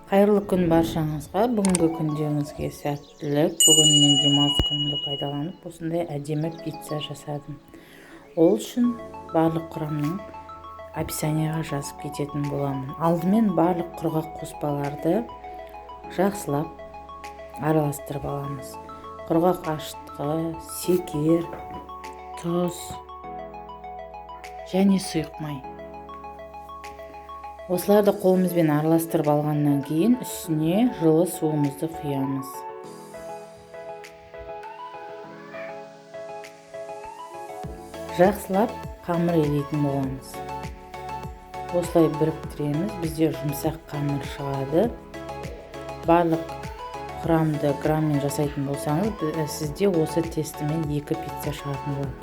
Қайырлы күн баршаңызға. Бүгінгі күндеріңізге сәттілік. Бүгін мен демалыс күнімді пайдаланып осындай әдемі пицца жасадым. Ол үшін барлық құрамның описанияға жазып кететін боламын. Алдымен барлық құрғақ қоспаларды жақсылап араластырып аламыз. Құрғақ ашытқы, секер, тұз және сұйық май. Осыларды қолымызбен араластырып алғаннан кейін үстіне жылы суымызды құямыз. Жақсылап қамыр илейтін боламыз. Осылай біріктіреміз. Бізде жұмсақ қамыр шығады. Барлық құрамды граммен жасайтын болсаңыз, сізде осы тестімен 2 пицца шығатын болады.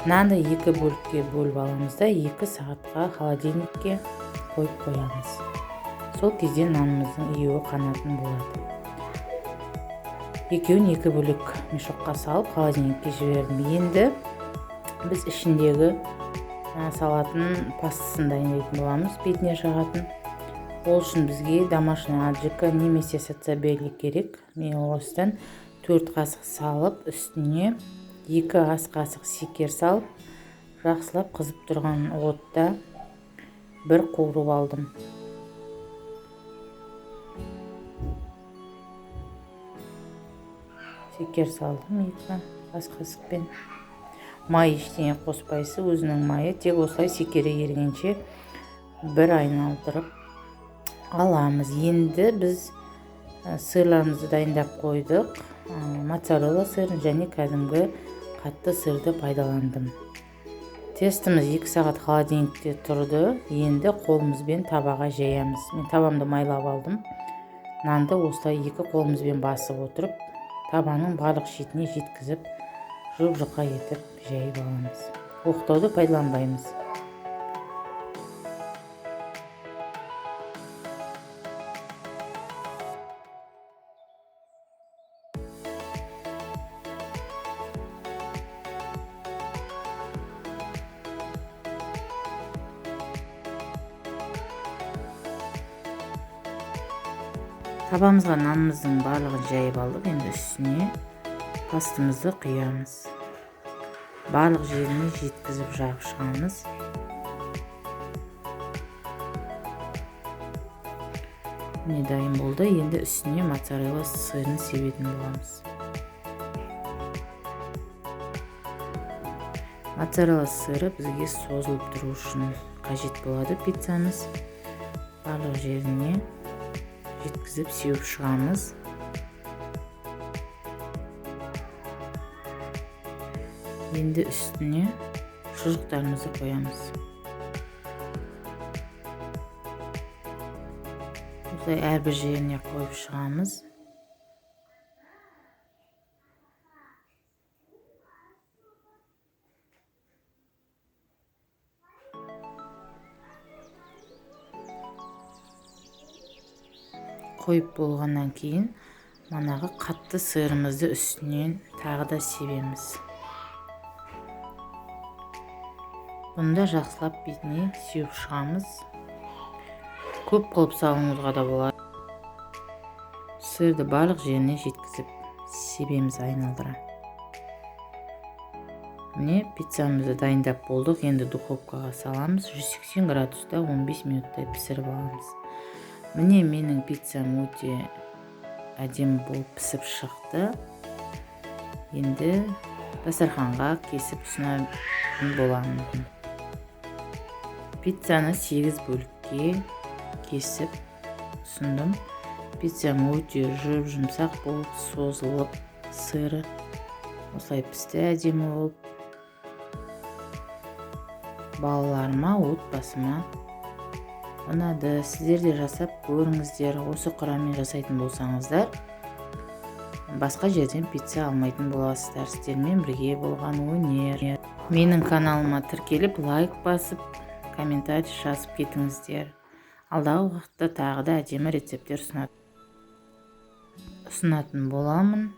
Нанды 2 бөлікке бөліп аламыз да 2 сағатқа холодильникке қойып қоямыз. Сол кезде нанымыздың июі қанатын болады. Екеуін 2 бөлек мешокқа салып холодильникке жібердім. Енді біз ішіндегі салатын пастасын дайындайтын боламыз, бетіне жағатын. Ол үшін бізге домашний аджика немесе сацабелли керек. Мен осыдан 4 қасық салып, үстіне 2 ас қасық секер салып, жақсылап қызып тұрған отта бір қуырып алдым. Секер салдым 2 ас қасықпен. Май ештеңе қоспайсыз, өзінің майы, тек осылай секері ергенше бір айналдырып аламыз. Енді біз сырларымызды дайындап қойдық. Моцарелла сырын және кәдімгі қатты сырды пайдаландым. Тестіміз 2 сағат холодильникте тұрды. Енді қолымызбен табаға жаямыз. Мен табамды майлап алдым. Нанды осылай 2 қолымызбен басып отырып, табаның барлық шетіне жеткізіп, жұп-жұқа етіп жайып аламыз. Оқтауды пайдаланбаймыз. Табамызға нанымыздың барлығын жайып алдық. Енді үстіне пастамызды құямыз. Барлық жеріне жеткізіп жағып шығамыз. Міне дайын болды. Енді үстіне моцарелла сырын себетін боламыз. Моцарелла сыры бізге созылып тұру үшін қажет болады. Пиццамыз барлық жеріне жеткізіп сеуіп шығамыз. Енді үстіне шұжықтарымызды қоямыз. Осылай әрбір жеріне қойып шығамыз. Қойып болғаннан кейін манағы қатты сырымызды үстінен тағы да себеміз. Бұнда жақсылап бетіне сеуіп шығамыз. Көп қылып салуыңызға да болады. Сырды барлық жеріне жеткізіп себеміз айналдыра. Міне пиццамызды дайындап болдық. Енді духовкаға саламыз. 180 градуста 15 минуттай пісіріп аламыз. Міне менің пиццам өте әдемі болып пісіп шықты. Енді дастарханға кесіп ұсынатын боламын. Пиццаны 8 бөлікке кесіп ұсындым. Пиццам өте жұмсақ болып, созылып, сыры осылай пісті, әдемі болып. Балаларыма, отбасыма ұнады. Сіздер де жасап көріңіздер. Осы құраммен жасайтын болсаңыздар, басқа жерден пицца алмайтын боласыздар. Сіздермен бірге болған өнер. Менің каналыма тіркеліп, лайк басып, комментарий жазып кетіңіздер. Алдағы уақытта тағы да әдемі рецепттер ұсынатын боламын.